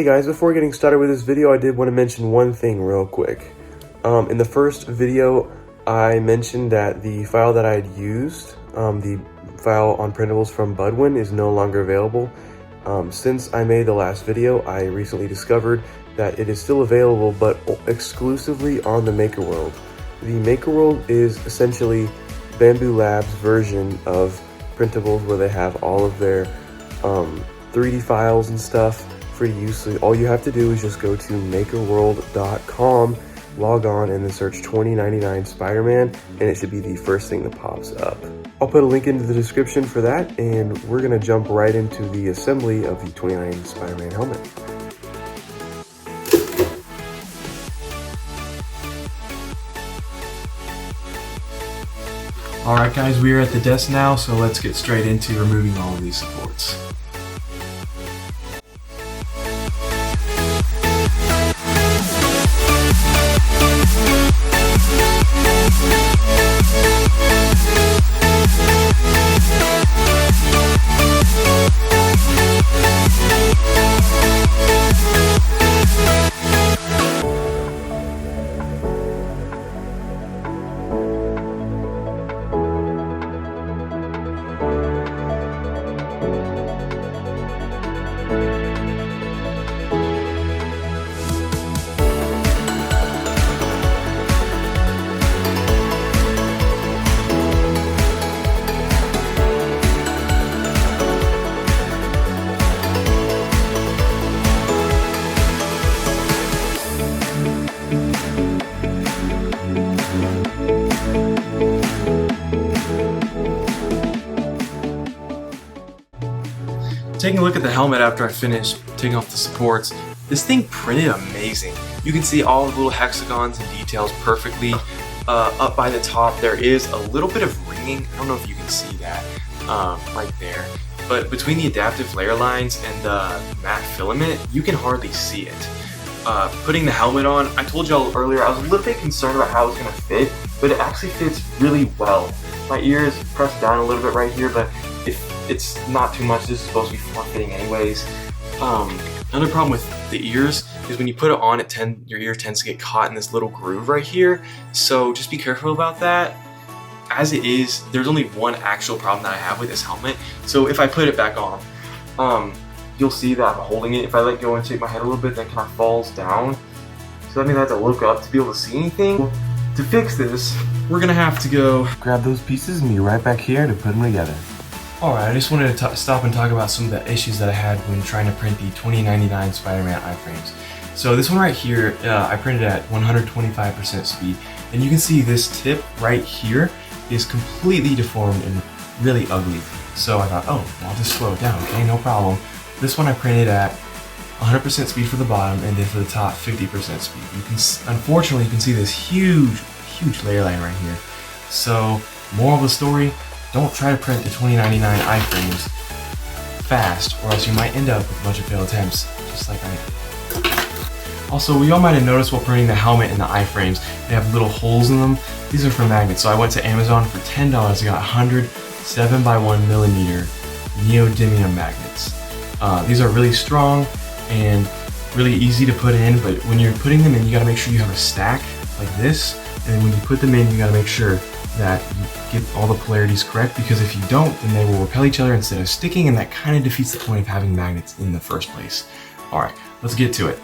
Hey guys, before getting started with this video, I did want to mention one thing real quick. In the first video, I mentioned that the file that I had used, the file on printables from Budwin, is no longer available. Since I made the last video, I recently discovered that it is still available, but exclusively on the Maker World. The Maker World is essentially Bamboo Labs' version of printables, where they have all of their 3D files and stuff for use. So all you have to do is just go to makerworld.com, log on, and then search 2099 Spider-Man, and it should be the first thing that pops up. I'll put a link into the description for that, and we're gonna jump right into the assembly of the 2099 Spider-Man helmet. Alright guys, we are at the desk now, so let's get straight into removing all of these supports. Taking a look at the helmet after I finished taking off the supports, this thing printed amazing. You can see all the little hexagons and details perfectly. Up by the top there is a little bit of ringing. I don't know if you can see that right there. But between the adaptive layer lines and the matte filament, you can hardly see it. Putting the helmet on, I told y'all earlier I was a little bit concerned about how it was going to fit, but it actually fits really well. My ear is pressed down a little bit right here, but it's not too much. This is supposed to be form-fitting anyways. Another problem with the ears is when you put it on, your ear tends to get caught in this little groove right here. So just be careful about that. As it is, there's only one actual problem that I have with this helmet. So if I put it back on, you'll see that I'm holding it. If I let go and shake my head a little bit, that kind of falls down. So that means I have to look up to be able to see anything. To fix this, we're gonna have to go Grab those pieces and be right back here to put them together. Alright, I just wanted to stop and talk about some of the issues that I had when trying to print the 2099 Spider-Man iframes. So this one right here, I printed at 125% speed, and you can see this tip right here is completely deformed and really ugly. So I thought, oh, I'll just slow it down, okay, no problem. This one I printed at 100% speed for the bottom, and then for the top, 50% speed. You can, unfortunately, you can see this huge layer line right here. So, moral of the story, don't try to print the 2099 iframes fast, or else you might end up with a bunch of failed attempts, just like I did. Also, y'all might have noticed while printing the helmet and the iframes, they have little holes in them. These are for magnets, so I went to Amazon for $10. I got 100 7x1mm neodymium magnets. These are really strong and really easy to put in, but when you're putting them in, you gotta make sure you have a stack like this, and then when you put them in, you gotta make sure that you get all the polarities correct, because if you don't, then they will repel each other instead of sticking, and that kind of defeats the point of having magnets in the first place. Alright, let's get to it.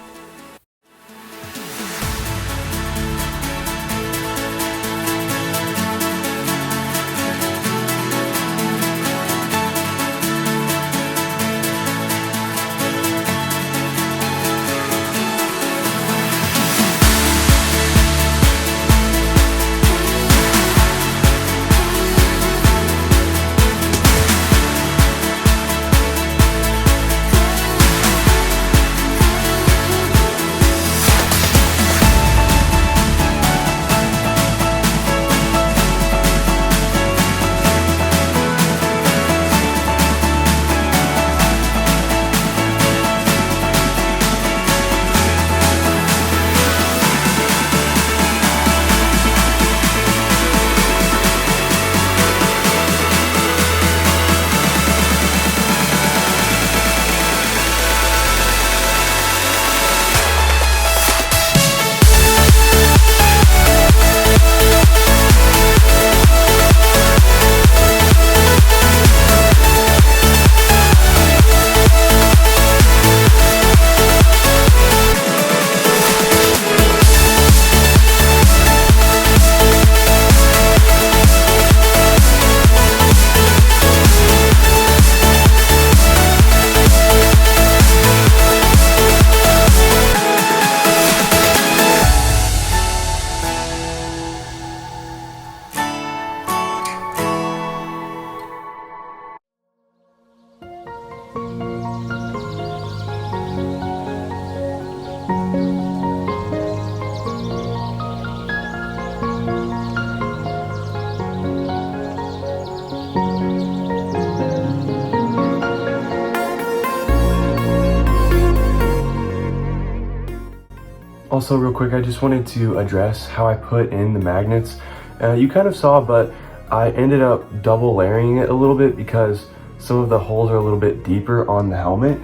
also real quick, I just wanted to address how I put in the magnets. You kind of saw, but I ended up double layering it a little bit because some of the holes are a little bit deeper on the helmet.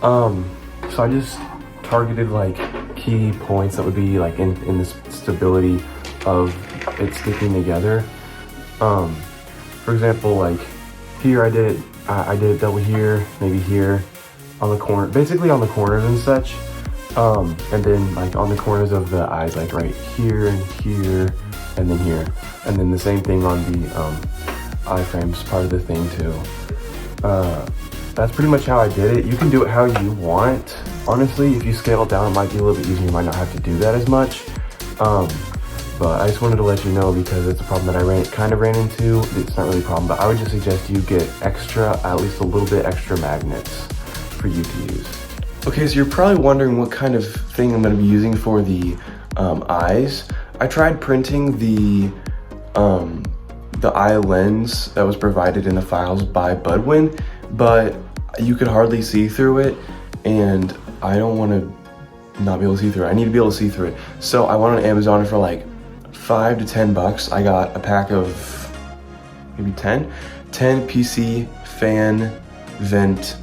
So I just targeted like key points that would be like in the stability of it sticking together. For example, like here I did it double here, maybe here on the corner, basically on the corners and such. And then like on the corners of the eyes, like right here and here, and then here. And then the same thing on the iframes part of the thing too. That's pretty much how I did it. You can do it how you want. Honestly, if you scale it down, it might be a little bit easier. You might not have to do that as much. But I just wanted to let you know because it's a problem that I kind of ran into. It's not really a problem, but I would just suggest you get extra, at least a little bit extra magnets for you to use. Okay, so you're probably wondering what kind of thing I'm going to be using for the eyes. I tried printing the eye lens that was provided in the files by Budwin, but you could hardly see through it, and I don't want to not be able to see through it. I need to be able to see through it. So I went on Amazon for like $5 to $10. I got a pack of maybe 10 PC fan vent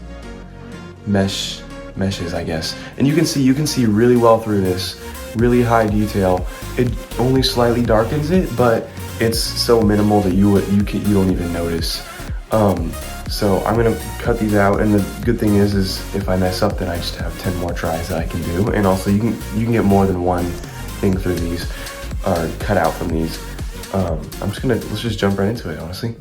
meshes, I guess. And you can see really well through this, really high detail. It only slightly darkens it, but it's so minimal that you don't even notice. So I'm gonna cut these out, and the good thing is if I mess up, then I just have 10 more tries that I can do. And also you can get more than one thing through these, or cut out from these. Let's just jump right into it, honestly.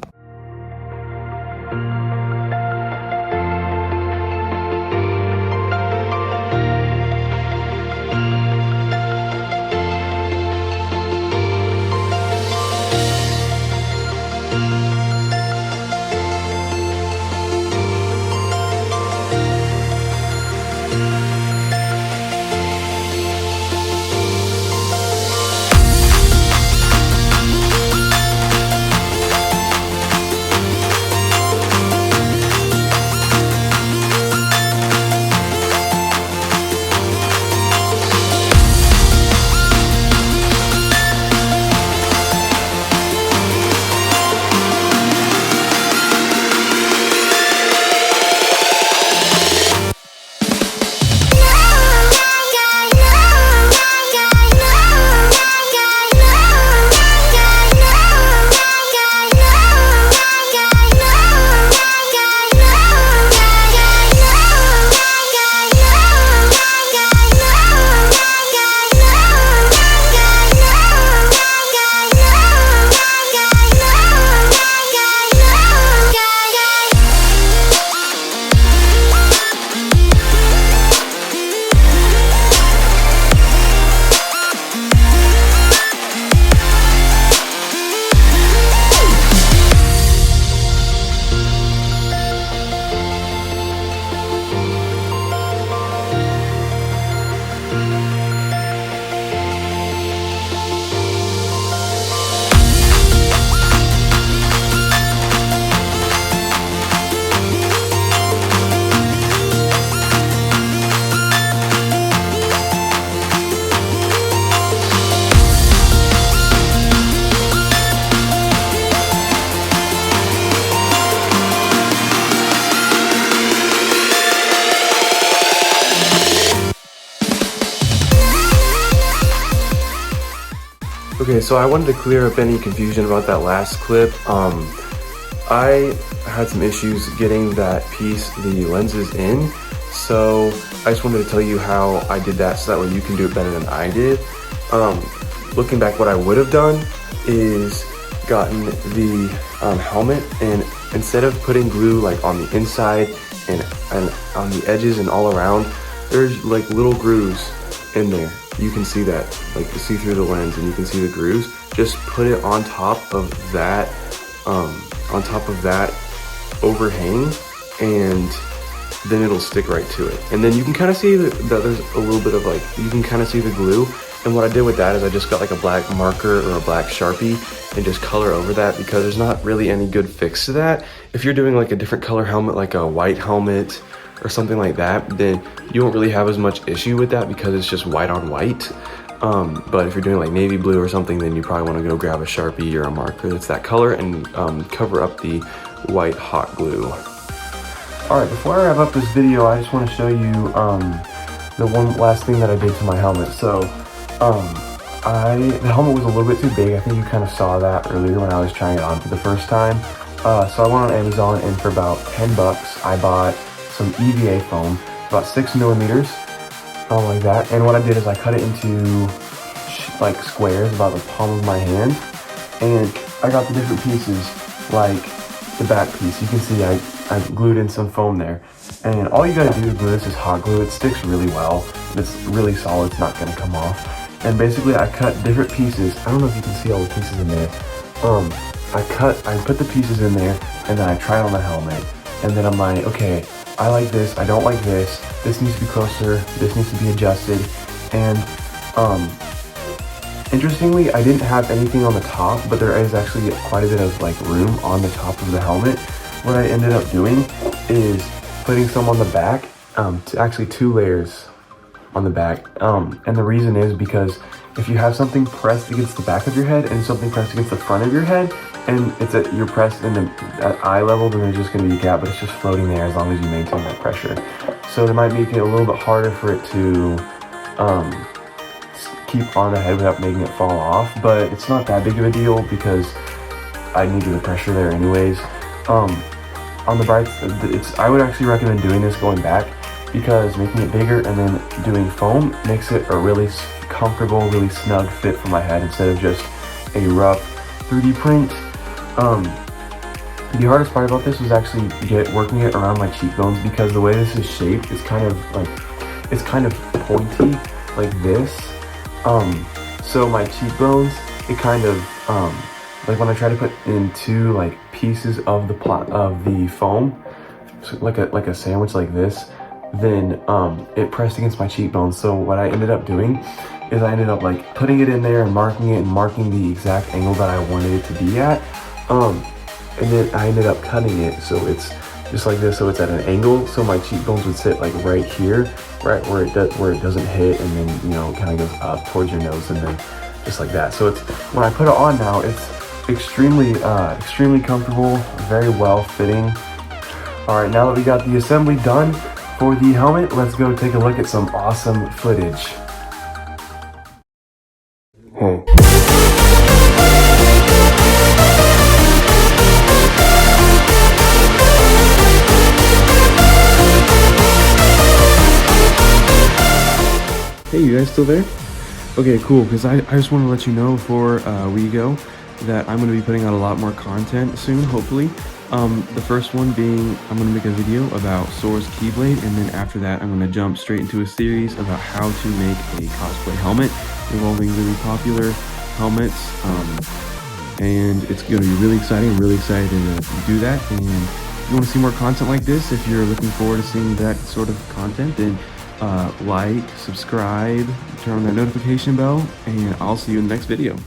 Okay, so I wanted to clear up any confusion about that last clip. I had some issues getting that piece, the lenses in, so I just wanted to tell you how I did that so that way you can do it better than I did. Looking back, what I would have done is gotten the helmet, and instead of putting glue like on the inside and on the edges and all around, there's like little grooves in there. You can see that, like you see through the lens and you can see the grooves. Just put it on top of that overhang, and then it'll stick right to it. And then you can kind of see that there's a little bit of like, you can kind of see the glue. And what I did with that is I just got like a black marker or a black Sharpie and just color over that, because there's not really any good fix to that. If you're doing like a different color helmet, like a white helmet or something like that, then you won't really have as much issue with that because it's just white on white. But if you're doing like navy blue or something, then you probably want to go grab a Sharpie or a marker that's that color and cover up the white hot glue. Alright, before I wrap up this video, I just want to show you the one last thing that I did to my helmet. So, the helmet was a little bit too big. I think you kind of saw that earlier when I was trying it on for the first time. So I went on Amazon, and for about 10 bucks, I bought some EVA foam, about 6 millimeters, like that. And what I did is I cut it into like squares about the palm of my hand, and I got the different pieces, like the back piece. You can see I glued in some foam there. And all you gotta do to glue this is hot glue. It sticks really well. It's really solid, it's not gonna come off. And basically I cut different pieces. I don't know if you can see all the pieces in there. I put the pieces in there, and then I tried on the helmet. And then I'm like, okay, I like this, I don't like this. This needs to be closer, this needs to be adjusted. And interestingly, I didn't have anything on the top, but there is actually quite a bit of like room on the top of the helmet. What I ended up doing is putting some on the back, actually 2 layers on the back. And the reason is because if you have something pressed against the back of your head and something pressed against the front of your head, and you're pressed at eye level, then there's just going to be a gap, but it's just floating there as long as you maintain that pressure. So it might make it a little bit harder for it to keep on the head without making it fall off, but it's not that big of a deal because I needed the pressure there anyways. On the bright, I would actually recommend doing this going back, because making it bigger and then doing foam makes it a really comfortable, really snug fit for my head instead of just a rough 3D print. The hardest part about this was actually working it around my cheekbones, because the way this is shaped is kind of pointy like this. So my cheekbones, it kind of like when I try to put in 2 like pieces of the foam, so like a sandwich like this, then it pressed against my cheekbones. So what I ended up doing is I ended up like putting it in there and marking the exact angle that I wanted it to be at. And then I ended up cutting it so it's just like this, so it's at an angle, so my cheekbones would sit like right here, right where it doesn't hit, and then, you know, it kind of goes up towards your nose, and then just like that. So it's, when I put it on now, it's extremely comfortable, very well fitting. All right, now that we got the assembly done for the helmet, let's go take a look at some awesome footage. Hey. Hey, you guys still there? Okay, cool, because I just want to let you know before we go that I'm going to be putting out a lot more content soon, hopefully. The first one being, I'm going to make a video about Soar's Keyblade, and then after that I'm going to jump straight into a series about how to make a cosplay helmet involving really popular helmets, and it's going to be really exciting. I'm really excited to do that, and if you want to see more content like this, if you're looking forward to seeing that sort of content, then like, subscribe, turn on that notification bell, and I'll see you in the next video.